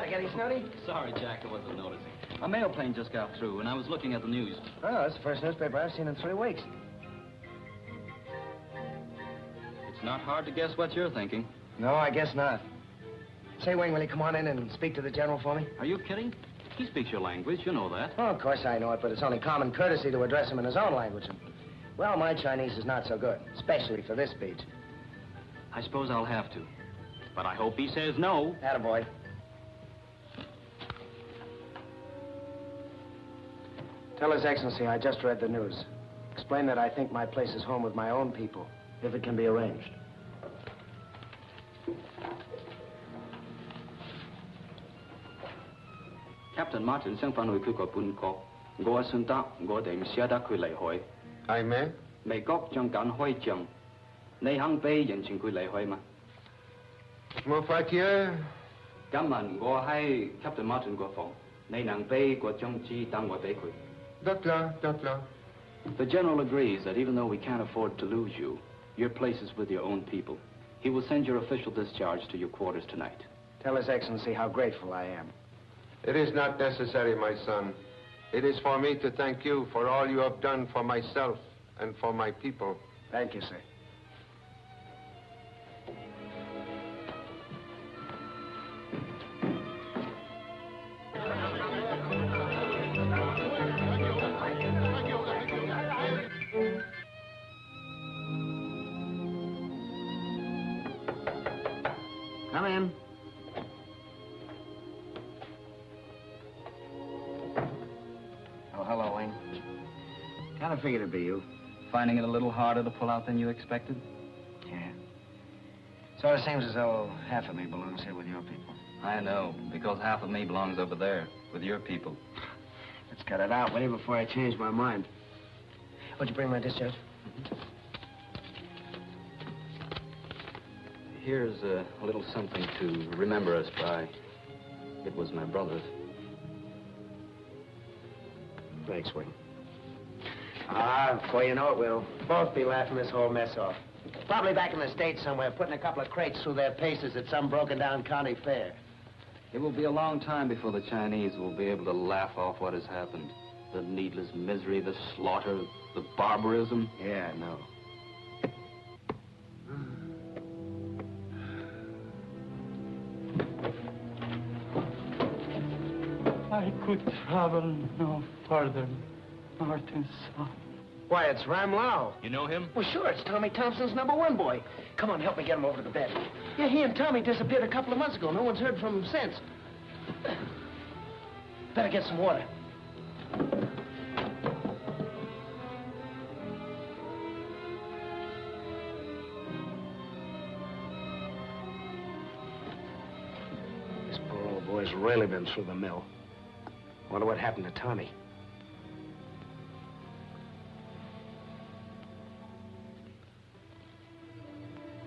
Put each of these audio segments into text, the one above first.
Getting snooty? Sorry, Jack, I wasn't noticing. A mail plane just got through, and I was looking at the news. Oh, that's the first newspaper I've seen in 3 weeks. It's not hard to guess what you're thinking. No, I guess not. Say, Wayne, will you come on in and speak to the general for me? Are you kidding? He speaks your language, you know that. Oh, of course I know it, but it's only common courtesy to address him in his own language. And, well, my Chinese is not so good, especially for this speech. I suppose I'll have to. But I hope he says no. Attaboy. Tell His Excellency I just read the news. Explain that I think my place is home with my own people, if it can be arranged. Captain Martin 想返去佢個本國，我信得我哋唔捨得佢離開。係咩？美國將緊開仗，你肯俾人情佢離開嗎？冇法子啊！今日我喺 Captain Martin 個房，你能俾個張紙等我俾佢？得啦，得啦。The general agrees that even though we can't afford to lose you, your place is with your own people. He will send your official discharge to your quarters tonight. Tell His Excellency how grateful I am. It is not necessary, my son. It is for me to thank you for all you have done for myself and for my people. Thank you, sir. Come in. Oh, hello, Wayne. Kind of figured it'd be you. Finding it a little harder to pull out than you expected? Yeah. Sort of seems as though half of me belongs here with your people. I know, because half of me belongs over there with your people. Let's cut it out, will you, before I change my mind. Would you bring my discharge? Here's a little something to remember us by. It was my brother's. Thanks, Wayne. Before you know it, we'll both be laughing this whole mess off. Probably back in the States somewhere, putting a couple of crates through their paces at some broken-down county fair. It will be a long time before the Chinese will be able to laugh off what has happened. The needless misery, the slaughter, the barbarism. Yeah, I know. I could travel no further, Martin's son. Why, it's Ram Lau. You know him? Well, sure, it's Tommy Thompson's #1 boy. Come on, help me get him over to the bed. Yeah, he and Tommy disappeared a couple of months ago. No one's heard from him since. Better get some water. boy's really been through the mill. Wonder what happened to Tommy.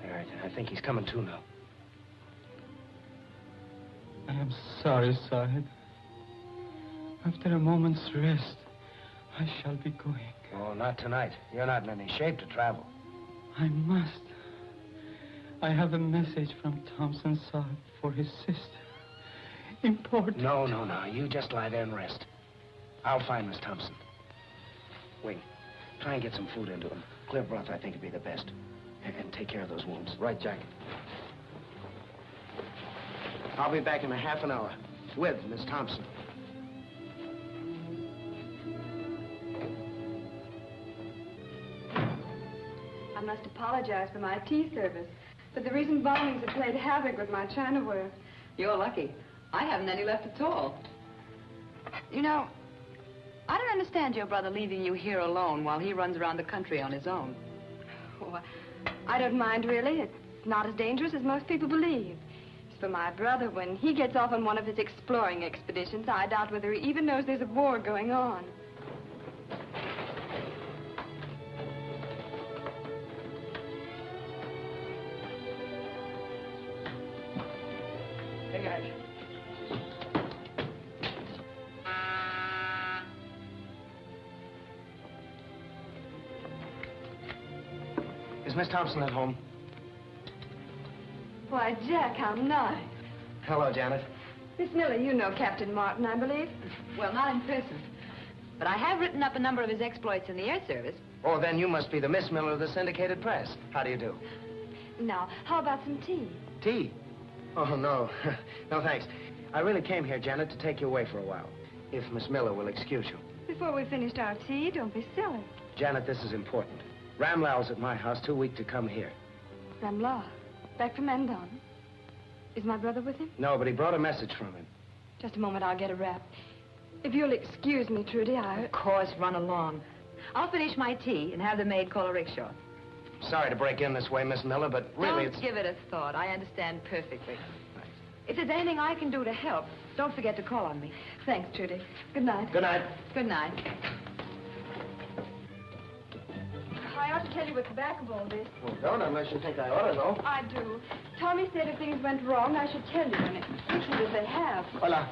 All right, I think he's coming to now. I am sorry, Sahib. After a moment's rest, I shall be going. Oh, not tonight. You're not in any shape to travel. I must. I have a message from Thompson Sahib for his sister. Important. No. You just lie there and rest. I'll find Miss Thompson. Wing, try and get some food into him. Clear broth, I think, would be the best. And take care of those wounds. Right, Jack. I'll be back in a half an hour with Miss Thompson. I must apologize for my tea service, but the recent bombings have played havoc with my chinaware. You're lucky. I haven't any left at all. You know, I don't understand your brother leaving you here alone while he runs around the country on his own. Oh, I don't mind, really. It's not as dangerous as most people believe. As for my brother, when he gets off on one of his exploring expeditions, I doubt whether he even knows there's a war going on. Hey, guys. Is Miss Thompson at home? Why, Jack, how nice. Hello, Janet. Miss Miller, you know Captain Martin, I believe. Well, not in person. But I have written up a number of his exploits in the air service. Oh, then you must be the Miss Miller of the syndicated press. How do you do? Now, how about some tea? Tea? Oh, no. No, thanks. I really came here, Janet, to take you away for a while. If Miss Miller will excuse you. Before we finished our tea, don't be silly. Janet, this is important. Ramlal's at my house, too weak to come here. Ramla, back from Mendon. Is my brother with him? No, but he brought a message from him. Just a moment, I'll get a wrap. If you'll excuse me, Trudy, Of course, run along. I'll finish my tea and have the maid call a rickshaw. Sorry to break in this way, Miss Miller, but really Don't give it a thought. I understand perfectly. If there's anything I can do to help, don't forget to call on me. Thanks, Trudy. Good night. Good night. Good night. I ought to tell you what's back of all this. Well, don't unless you think I ought to know. I do. Tommy said if things went wrong, I should tell you, and it's frequent as they have. Hola.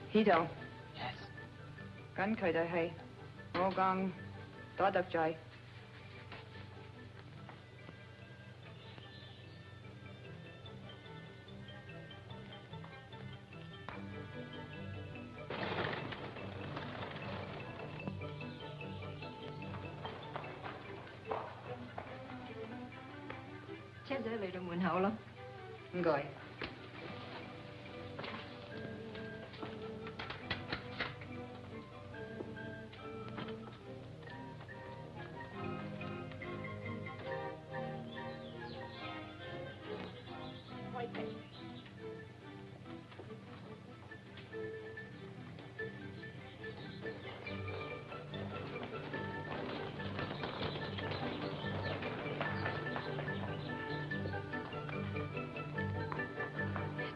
Hito. Yes. Gan khởi đời hay. Ô gang đó đập trái. Chết dễ bị đồng buồn hậu lắm. Gọi.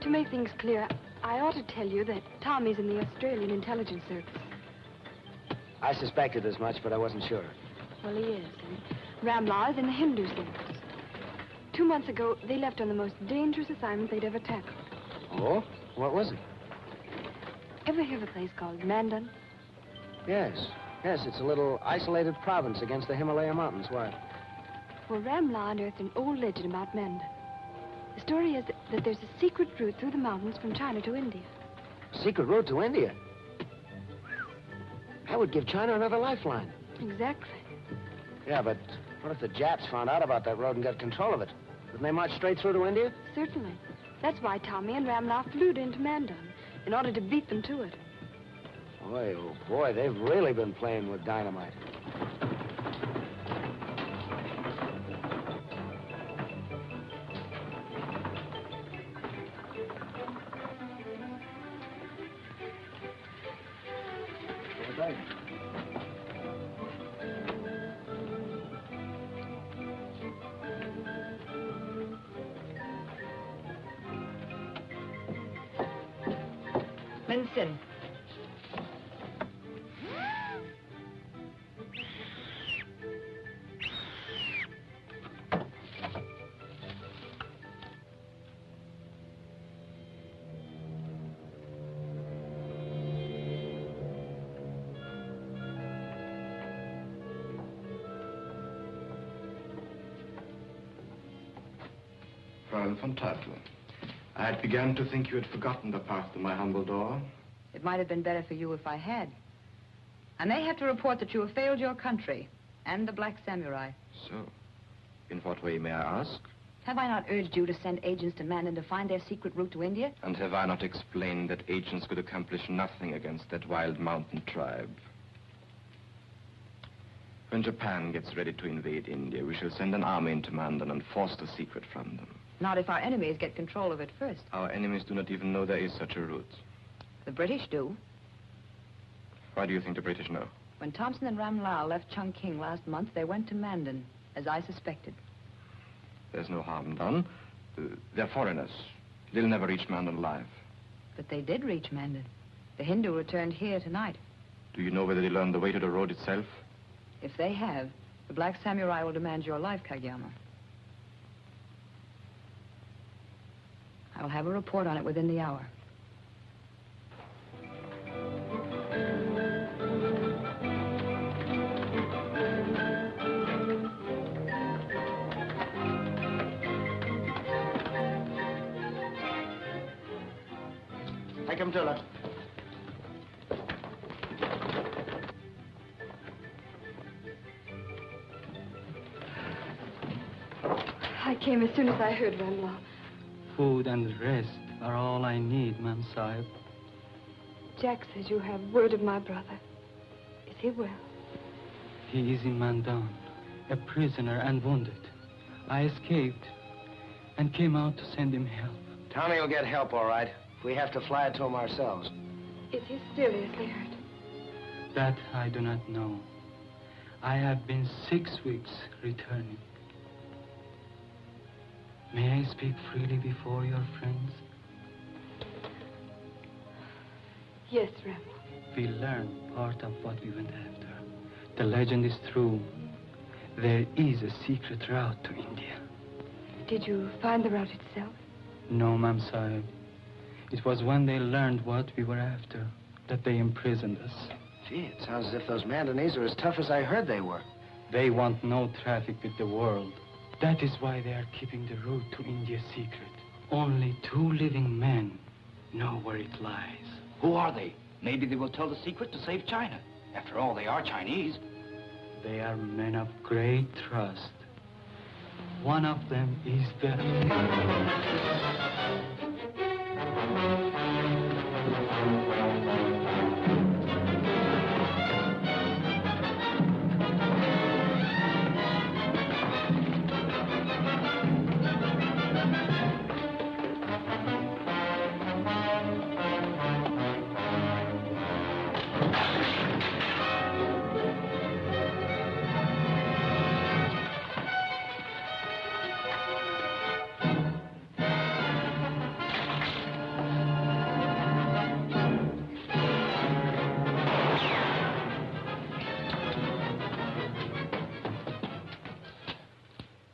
To make things clear, I ought to tell you that Tommy's in the Australian Intelligence Service. I suspected as much, but I wasn't sure. Well, he is, and Ramla is in the Hindu Service. 2 months ago, they left on the most dangerous assignment they'd ever tackled. Oh? What was it? Ever hear of a place called Mandan? Yes. Yes, it's a little isolated province against the Himalaya Mountains. Why? Well, Ramla unearthed an old legend about Mandan. The story is that there's a secret route through the mountains from China to India. Secret route to India? That would give China another lifeline. Exactly. Yeah, but what if the Japs found out about that road and got control of it? Wouldn't they march straight through to India? Certainly. That's why Tommy and Ramla flew into Mandan, in order to beat them to it. Boy, oh boy, they've really been playing with dynamite. Minsin. Fräulein von Teufel, I had begun to think you had forgotten the path to my humble door. It might have been better for you if I had. I may have to report that you have failed your country and the Black Samurai. So, in what way, may I ask? Have I not urged you to send agents to Mandan to find their secret route to India? And have I not explained that agents could accomplish nothing against that wild mountain tribe? When Japan gets ready to invade India, we shall send an army into Mandan and force the secret from them. Not if our enemies get control of it first. Our enemies do not even know there is such a route. The British do. Why do you think the British know? When Thompson and Ram Lal left Chungking last month, they went to Mandan, as I suspected. There's no harm done. They're foreigners. They'll never reach Mandan alive. But they did reach Mandan. The Hindu returned here tonight. Do you know whether they learned the way to the road itself? If they have, the Black Samurai will demand your life, Kageyama. I will have a report on it within the hour. Take him, Tula. I came as soon as I heard Ramlaw. Food and rest are all I need, Ma'am Sahib. Jack says you have word of my brother. Is he well? He is in Mandan, a prisoner and wounded. I escaped and came out to send him help. Tommy will get help, all right. If we have to fly it to him ourselves. Is he seriously hurt? That I do not know. I have been 6 weeks returning. May I speak freely before your friends? Yes, Ramlaw. We learned part of what we went after. The legend is true. There is a secret route to India. Did you find the route itself? No, Ma'am Sahib. It was when they learned what we were after that they imprisoned us. Gee, it sounds as if those Mandanese are as tough as I heard they were. They want no traffic with the world. That is why they are keeping the route to India secret. Only 2 living men know where it lies. Who are they? Maybe they will tell the secret to save China. After all, they are Chinese. They are men of great trust. One of them is the...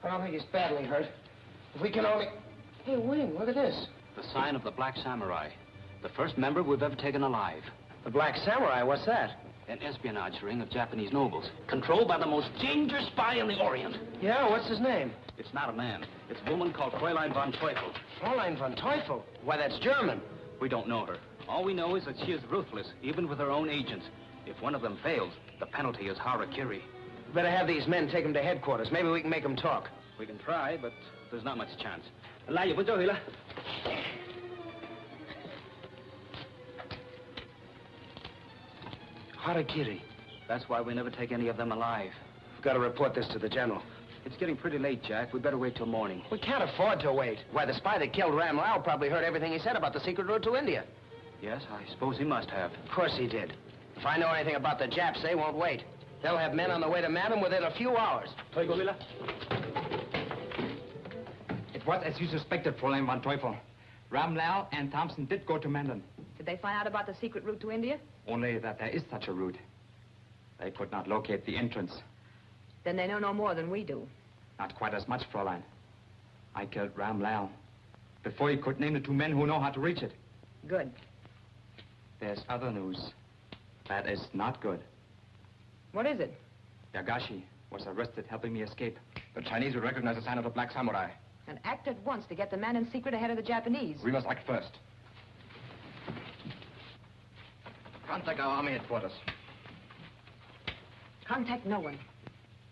I don't think he's badly hurt. If we can only... Hey, Wing, look at this. The sign of the Black Samurai. The first member we've ever taken alive. The Black Samurai, what's that? An espionage ring of Japanese nobles, controlled by the most dangerous spy in the Orient. Yeah, what's his name? It's not a man. It's a woman called Fräulein von Teufel. Fräulein von Teufel. Why, that's German. We don't know her. All we know is that she is ruthless, even with her own agents. If one of them fails, the penalty is harakiri. Better have these men take him to headquarters. Maybe we can make them talk. We can try, but there's not much chance. Laya, put your Harakiri. That's why we never take any of them alive. We've got to report this to the general. It's getting pretty late, Jack. We better wait till morning. We can't afford to wait. Why, the spy that killed Ram Lal probably heard everything he said about the secret route to India. Yes, I suppose he must have. Of course he did. If I know anything about the Japs, they won't wait. They'll have men on the way to Mandan within a few hours. It was as you suspected, Fräulein von Teufel. Ram Lal and Thompson did go to Mandan. Did they find out about the secret route to India? Only that there is such a route. They could not locate the entrance. Then they know no more than we do. Not quite as much, Fräulein. I killed Ram Lal before he could name the 2 men who know how to reach it. Good. There's other news. That is not good. What is it? Yagashi was arrested helping me escape. The Chinese will recognize the sign of the Black Samurai. And act at once to get the man in secret ahead of the Japanese. We must act first. Contact our army headquarters. Contact no one.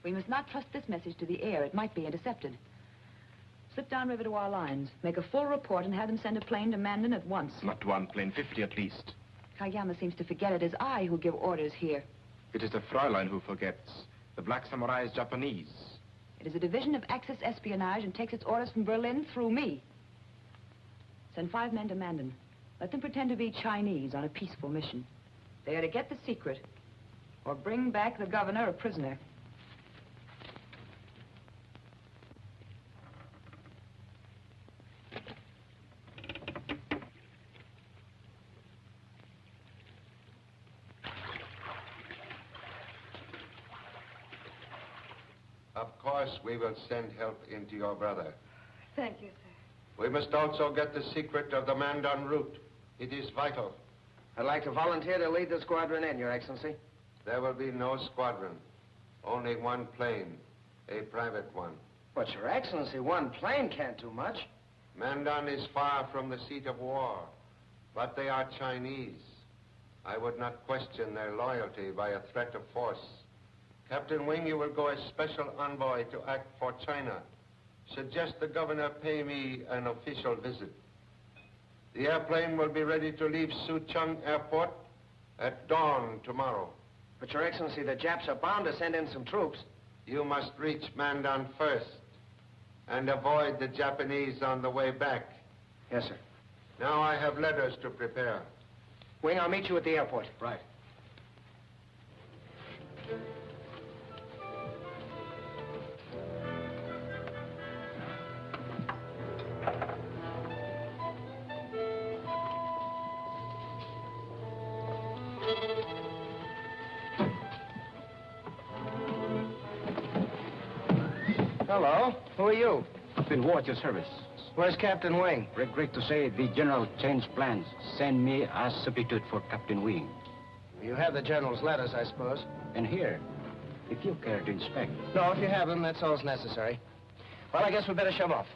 We must not trust this message to the air. It might be intercepted. Slip downriver to our lines, make a full report, and have them send a plane to Mandan at once. Not one plane, 50 at least. Kayama seems to forget it is I who give orders here. It is the Fräulein who forgets. The Black Samurai is Japanese. It is a division of Axis espionage and takes its orders from Berlin through me. Send 5 men to Mandan. Let them pretend to be Chinese on a peaceful mission. They are to get the secret or bring back the governor a prisoner. Of course, we will send help into your brother. Thank you, sir. We must also get the secret of the Mandan route. It is vital. I'd like to volunteer to lead the squadron in, Your Excellency. There will be no squadron. Only 1 plane. A private one. But, Your Excellency, 1 plane can't do much. Mandan is far from the seat of war, but they are Chinese. I would not question their loyalty by a threat of force. Captain Wing, you will go as special envoy to act for China. Suggest the governor pay me an official visit. The airplane will be ready to leave Suchong Airport at dawn tomorrow. But, Your Excellency, the Japs are bound to send in some troops. You must reach Mandan first and avoid the Japanese on the way back. Yes, sir. Now I have letters to prepare. Wing, I'll meet you at the airport. Right. Hello. Who are you? Been war at your service. Where's Captain Wing? Regret to say the general changed plans. Send me as substitute for Captain Wing. You have the general's letters, I suppose. And here, if you care to inspect. No, if you have them, that's all's necessary. Well, I guess we better shove off.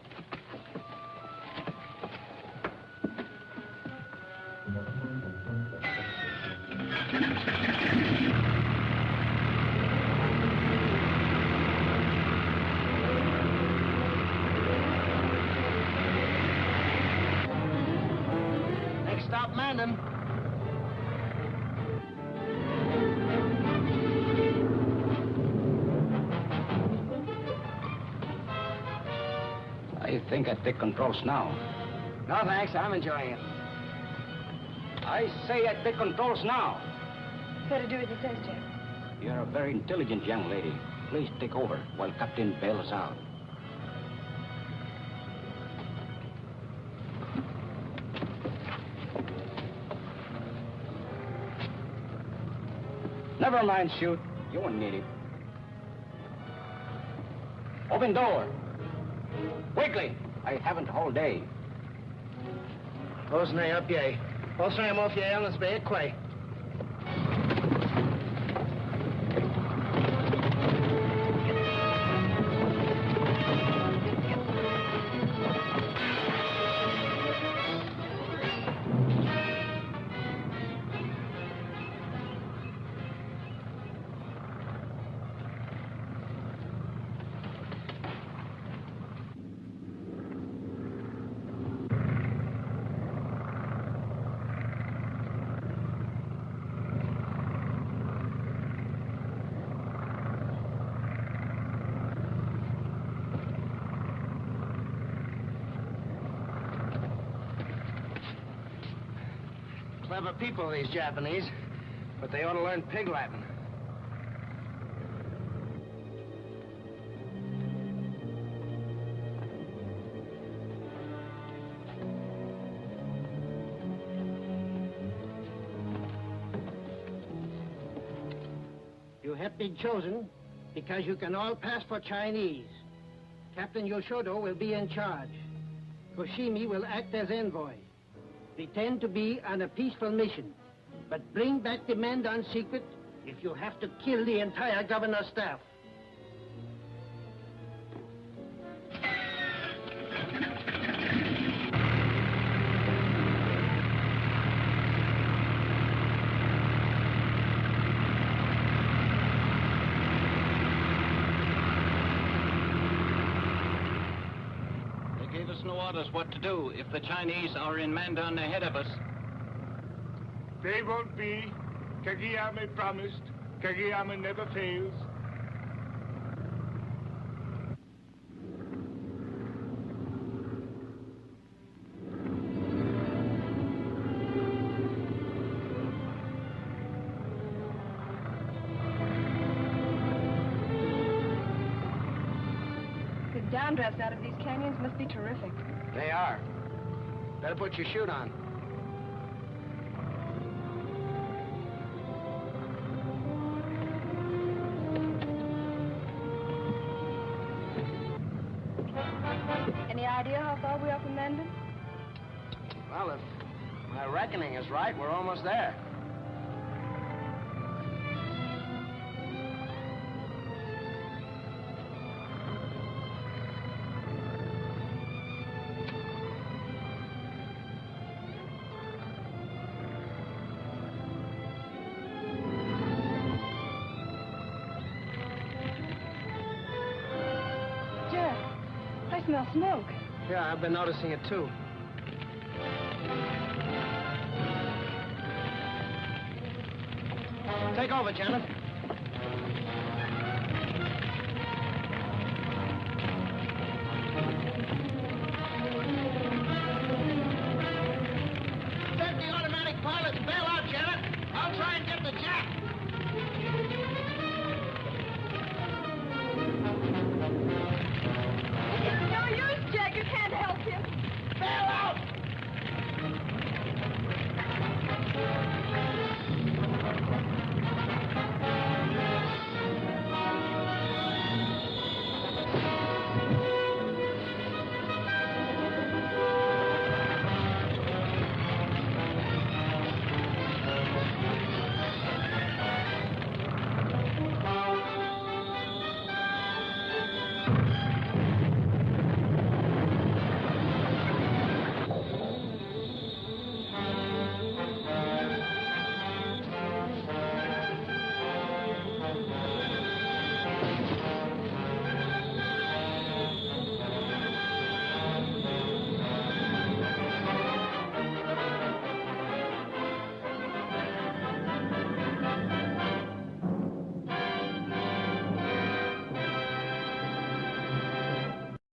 Next stop, Mandan. I think I take controls now. No, thanks. I'm enjoying it. I say I take controls now. Better do as he says, Jack. You're a very intelligent young lady. Please take over while Captain bails out. Never mind, shoot. You won't need it. Open door. Quickly. I haven't all day. Posney up, yay. Posney am off, yay, on this bay, Quay. Clever people, these Japanese. But they ought to learn pig Latin. have been chosen because you can all pass for Chinese. Captain Yoshodo will be in charge. Koshimi will act as envoy. Pretend to be on a peaceful mission, but bring back the Mandan secret if you have to kill the entire governor's staff. They gave us no orders what to do if the Chinese are in Mandan ahead of us. They won't be. Kageyama promised. Kageyama never fails. The downdrafts out of these canyons must be terrific. They are. Better put your chute on. Any idea how far we are from Mandan? Well, if my reckoning is right, we're almost there. Jeff, I smell smoke. Yeah, I've been noticing it too. Take over, Janet.